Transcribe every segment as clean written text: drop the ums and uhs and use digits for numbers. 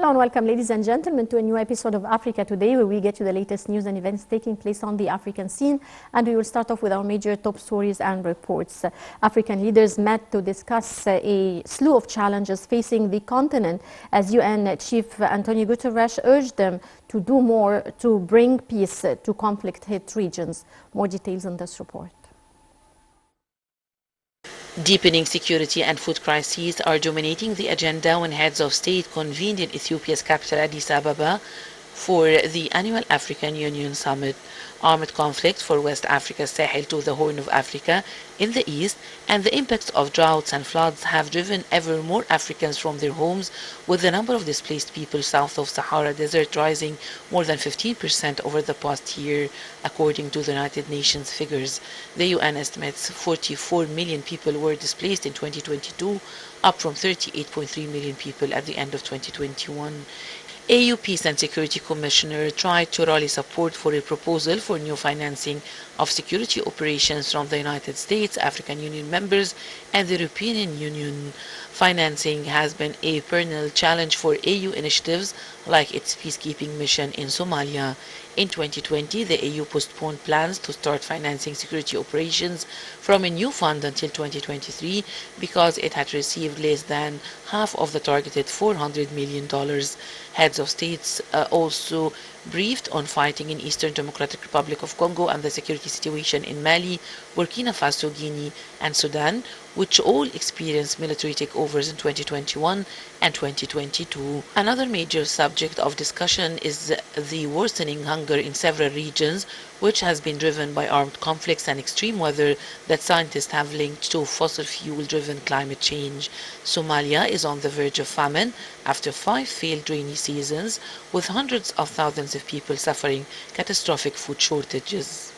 and welcome, ladies and gentlemen, to a new episode of Africa Today, where we get you the latest news and events taking place on the African scene. And we will start off with our major top stories and reports. African leaders met to discuss a slew of challenges facing the continent as UN Chief Antonio Guterres urged them to do more to bring peace to conflict-hit regions. More details in this report. Deepening security and food crises are dominating the agenda when heads of state convened in Ethiopia's capital Addis Ababa for the annual African Union Summit. Armed conflict for West Africa's Sahel to the Horn of Africa in the east and the impacts of droughts and floods have driven ever more Africans from their homes, with the number of displaced people south of Sahara Desert rising more than 15% over the past year, according to the United Nations figures. The UN estimates 44 million people were displaced in 2022, up from 38.3 million people at the end of 2021. AU Peace and Security Commissioner tried to rally support for a proposal for new financing of security operations from the United States, African Union members, and the European Union. Financing has been a perennial challenge for AU initiatives like its peacekeeping mission in Somalia. In 2020, the AU postponed plans to start financing security operations from a new fund until 2023 because it had received less than half of the targeted $400 million. Heads of states also briefed on fighting in Eastern Democratic Republic of Congo and the security situation in Mali, Burkina Faso, Guinea, and Sudan, which all experienced military takeovers in 2021 and 2022. Another major subject of discussion is the worsening hunger in several regions, which has been driven by armed conflicts and extreme weather that scientists have linked to fossil fuel-driven climate change. Somalia is on the verge of famine after 5 failed rainy seasons, with hundreds of thousands of people suffering catastrophic food shortages.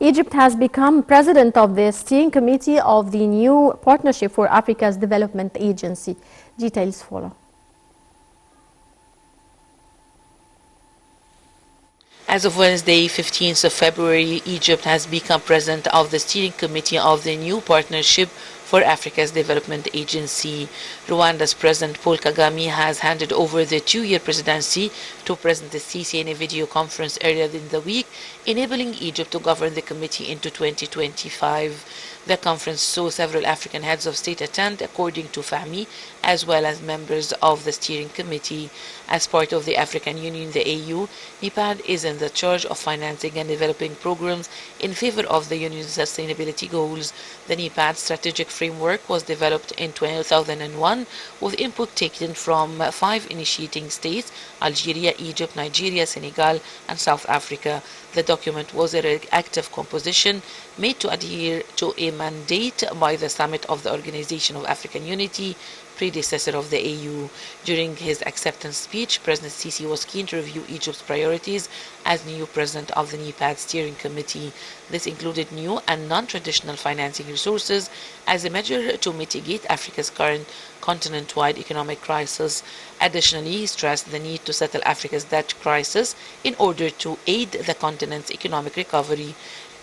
Egypt has become president of the steering committee of the new Partnership for Africa's Development Agency. Details follow. As of Wednesday, 15th of February, Egypt has become president of the steering committee of the new Partnership for Africa's Development Agency. Rwanda's President Paul Kagame has handed over the 2-year presidency to President Sisi in a video conference earlier in the week, enabling Egypt to govern the committee into 2025. The conference saw several African heads of state attend, according to Fahmy, as well as members of the steering committee. As part of the African Union, the AU, NEPAD is in the charge of financing and developing programs in favor of the Union's sustainability goals. The NEPAD strategic framework was developed in 2001 with input taken from 5 initiating states: Algeria, Egypt, Nigeria, Senegal, and South Africa. The document was a reactive composition made to adhere to a mandate by the Summit of the Organization of African Unity, predecessor of the AU. During his acceptance speech, President Sisi was keen to review Egypt's priorities as new president of the NEPAD steering committee. This included new and non-traditional financing resources as a measure to mitigate Africa's current continent-wide economic crisis. Additionally, he stressed the need to settle Africa's debt crisis in order to aid the continent's economic recovery.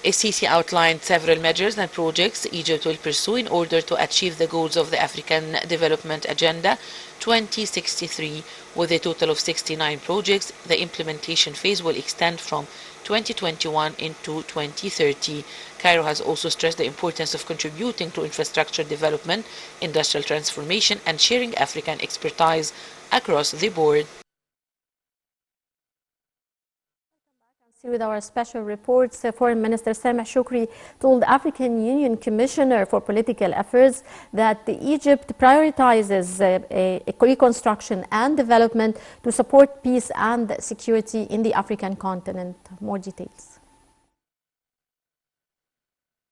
Sisi outlined several measures and projects Egypt will pursue in order to achieve the goals of the African Development Agenda 2063, with a total of 69 projects. The implementation phase will extend from 2021 into 2030. Cairo has also stressed the importance of contributing to infrastructure development, industrial transformation, and sharing African expertise across the board. With our special reports, Foreign Minister Sameh Shoukry told African Union Commissioner for Political Affairs that Egypt prioritizes reconstruction and development to support peace and security in the African continent. More details.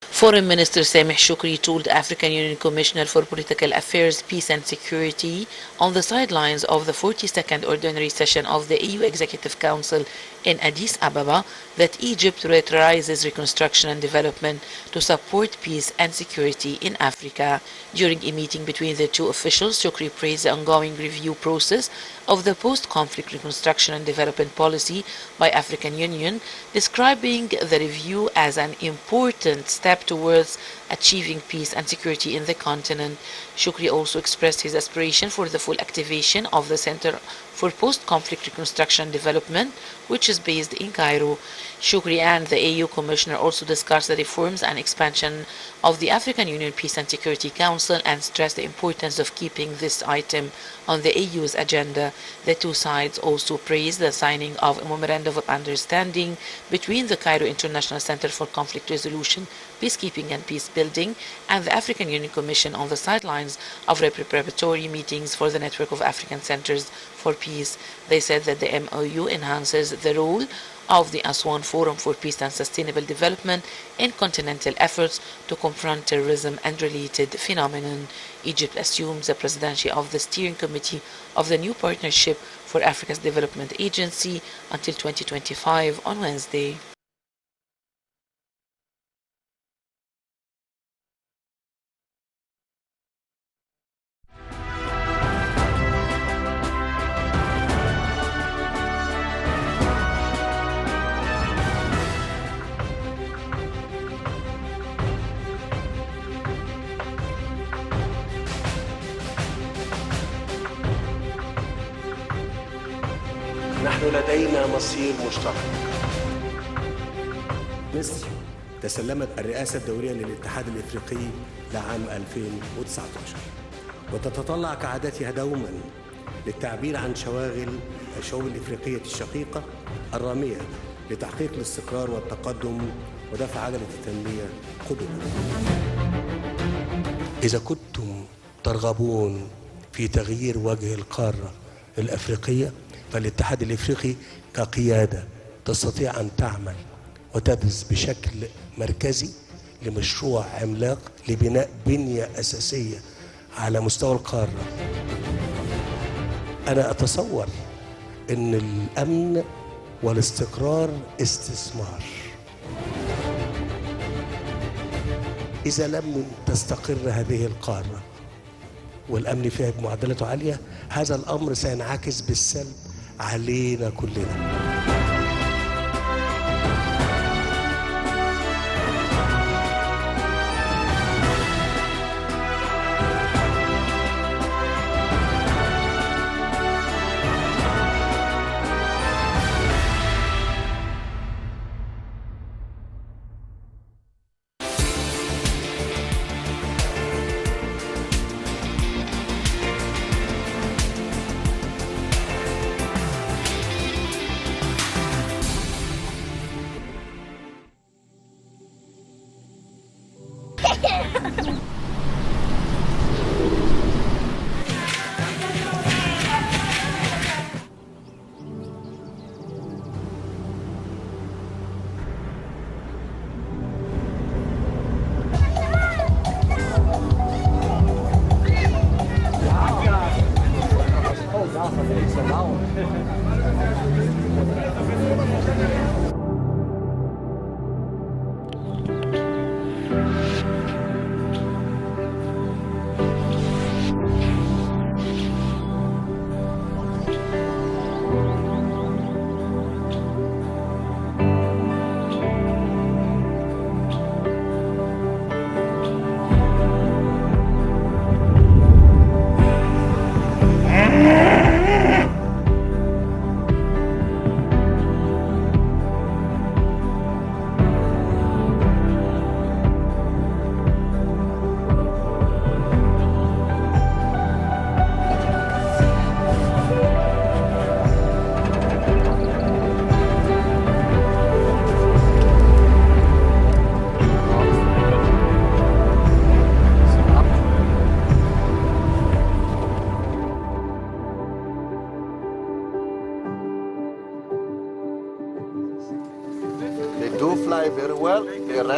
Foreign Minister Sameh Shoukry told African Union Commissioner for Political Affairs, Peace and Security on the sidelines of the 42nd Ordinary Session of the AU Executive Council in Addis Ababa that Egypt prioritizes reconstruction and development to support peace and security in Africa. During a meeting between the two officials, Shoukry praised the ongoing review process of the Post-Conflict Reconstruction and Development Policy by African Union, describing the review as an important step towards achieving peace and security in the continent. Shukri also expressed his aspiration for the full activation of the Center for Post-Conflict Reconstruction and Development, which is based in Cairo. Shukri and the AU Commissioner also discussed the reforms and expansion of the African Union Peace and Security Council and stressed the importance of keeping this item on the AU's agenda. The two sides also praised the signing of a memorandum of understanding between the Cairo International Center for Conflict Resolution, Peacekeeping and Peace Building and the African Union Commission on the sidelines of preparatory meetings for the Network of African Centers for Peace. They said that the MOU enhances the role of the Aswan Forum for Peace and Sustainable Development in continental efforts to confront terrorism and related phenomena. Egypt assumes the presidency of the steering committee of the new Partnership for Africa's Development Agency until 2025 on Wednesday. نحن لدينا مصير مشترك. مصر تسلمت الرئاسة الدورية للاتحاد الإفريقي لعام 2019 وتتطلع كعادتها دوما للتعبير عن شواغل الشعوب الإفريقية الشقيقة الرامية لتحقيق الاستقرار والتقدم ودفع عجلة التنمية قدما. إذا كنتم ترغبون في تغيير وجه القارة الأفريقية فالاتحاد الإفريقي كقيادة تستطيع أن تعمل وتدرس بشكل مركزي لمشروع عملاق لبناء بنية أساسية على مستوى القارة. أنا أتصور أن الأمن والاستقرار استثمار. إذا لم تستقر هذه القارة والأمن فيها بمعدلاته عالية، هذا الأمر سينعكس بالسلب علينا كلنا.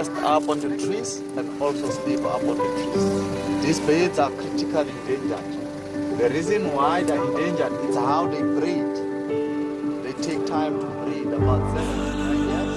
Rest up on the trees and also sleep up on the trees. These birds are critically endangered. The reason why they're endangered is how they breed. They take time to breed, about 7 to 9 years.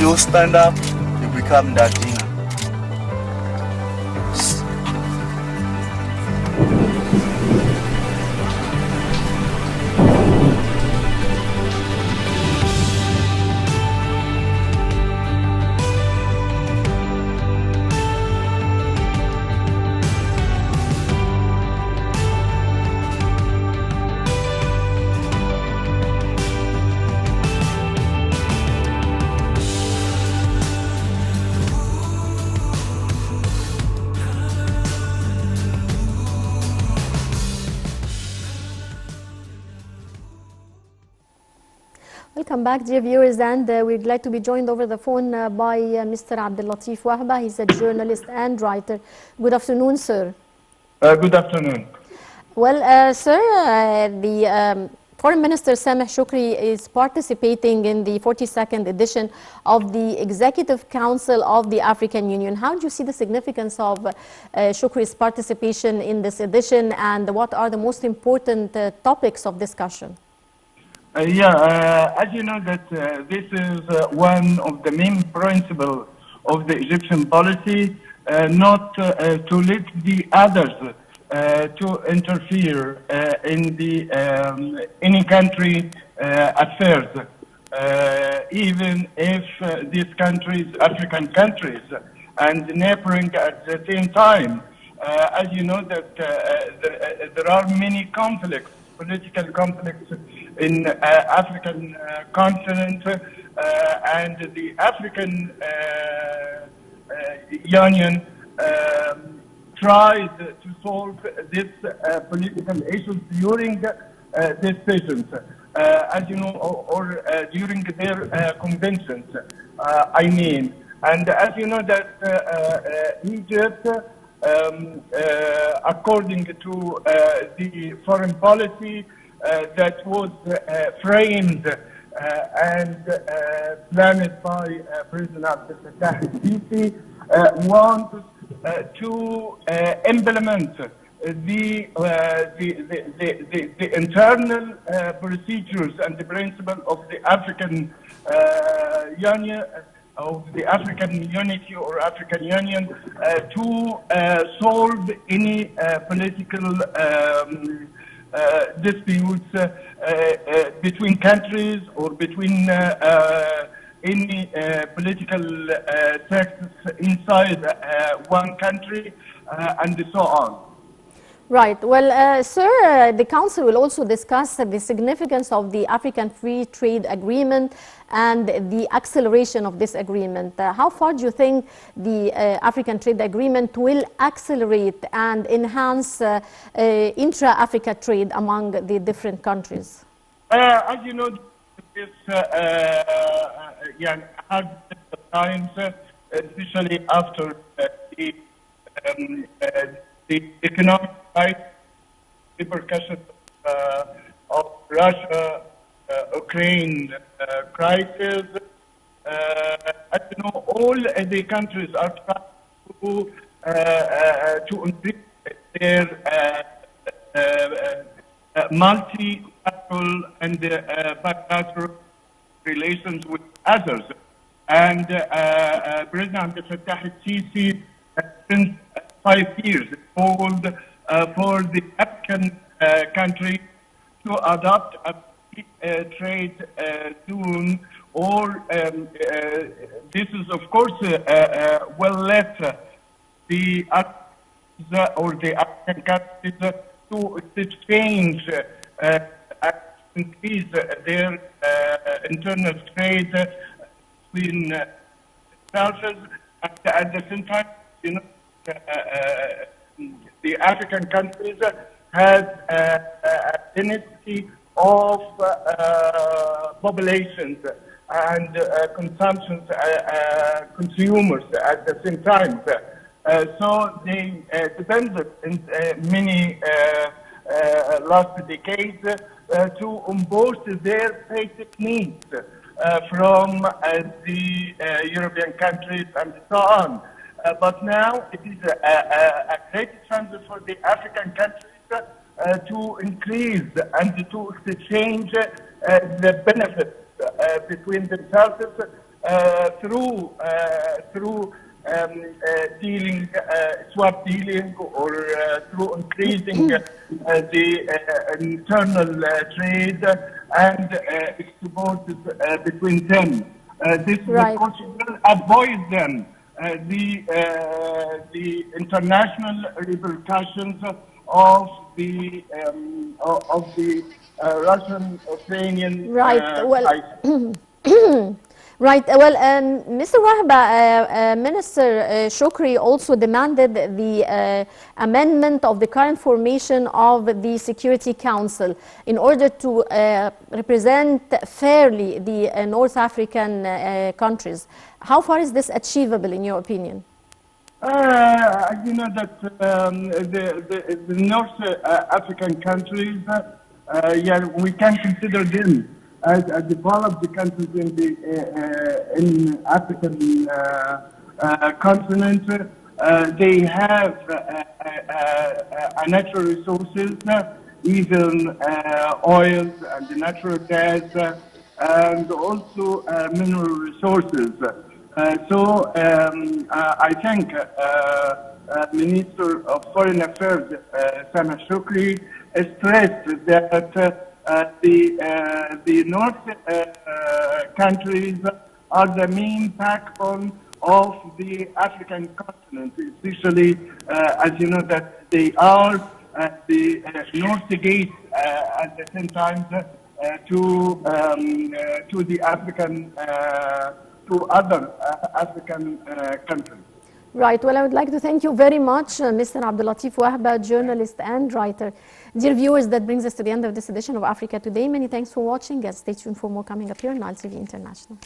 you stand up, you become Dardina. Welcome back, dear viewers, and we're glad to be joined over the phone by Mr. Abdel Latif Wahba. He's a journalist and writer. Good afternoon, sir. Good afternoon. Well, sir, the Foreign Minister Sameh Shoukry is participating in the 42nd edition of the Executive Council of the African Union. How do you see the significance of Shoukry's participation in this edition, and what are the most important topics of discussion? As you know that this is one of the main principles of the Egyptian policy, not to let the others to interfere in the any country affairs, even if these countries, African countries, and neighboring at the same time. As you know that there are many conflicts, political conflicts in African continent, and the African Union tried to solve this political issues during these sessions, as you know, or during their conventions, I mean. And as you know that Egypt, according to the foreign policy that was framed and planned by President Abdel Fattah al-Sisi, wants to implement the internal procedures and the principle of the African Union, of the African Unity or African Union, to solve any political disputes between countries or between any political sects inside one country, and so on. Right. Well, sir, the Council will also discuss the significance of the African Free Trade Agreement and the acceleration of this agreement. How far do you think the African Trade Agreement will accelerate and enhance intra-Africa trade among the different countries? As you know, this hard times, especially after the economic repercussions of Russia, Ukraine crisis. As you know, all the countries are trying to increase their multilateral and bilateral relations with others. And President Abdel Fattah al-Sisi, since 5 years, called for the African country to adopt a trade zone, or this is of course will let the African countries to exchange, increase their internal trade between themselves. At the same time, you know, the African countries have a density of populations and consumers at the same time. So they depended in many last decades to impose their basic needs from the European countries and so on. But now it is a great chance for the African countries to increase and to exchange the benefits between themselves through dealing, swap dealing, or through increasing the internal trade and exports between them. This Right. will possible avoid them the international repercussions of the Russian-Ukrainian Right. Well, crisis. right. Well, Mr. Wahba, Minister Shukri also demanded the amendment of the current formation of the Security Council in order to represent fairly the North African countries. How far is this achievable, in your opinion? You know that the North African countries, yeah, we can consider them as developed countries in African continent. They have natural resources, even oils and natural gas, and also mineral resources. So I think Minister of Foreign Affairs Sameh Shoukry stressed that the North countries are the main backbone of the African continent, especially as you know that they are the North Gate at the same time to the African to other African countries. Right. Well, I would like to thank you very much, Mr. Abdulatif Wahba, journalist and writer. Dear viewers, that brings us to the end of this edition of Africa Today. Many thanks for watching and stay tuned for more coming up here on Nile TV International.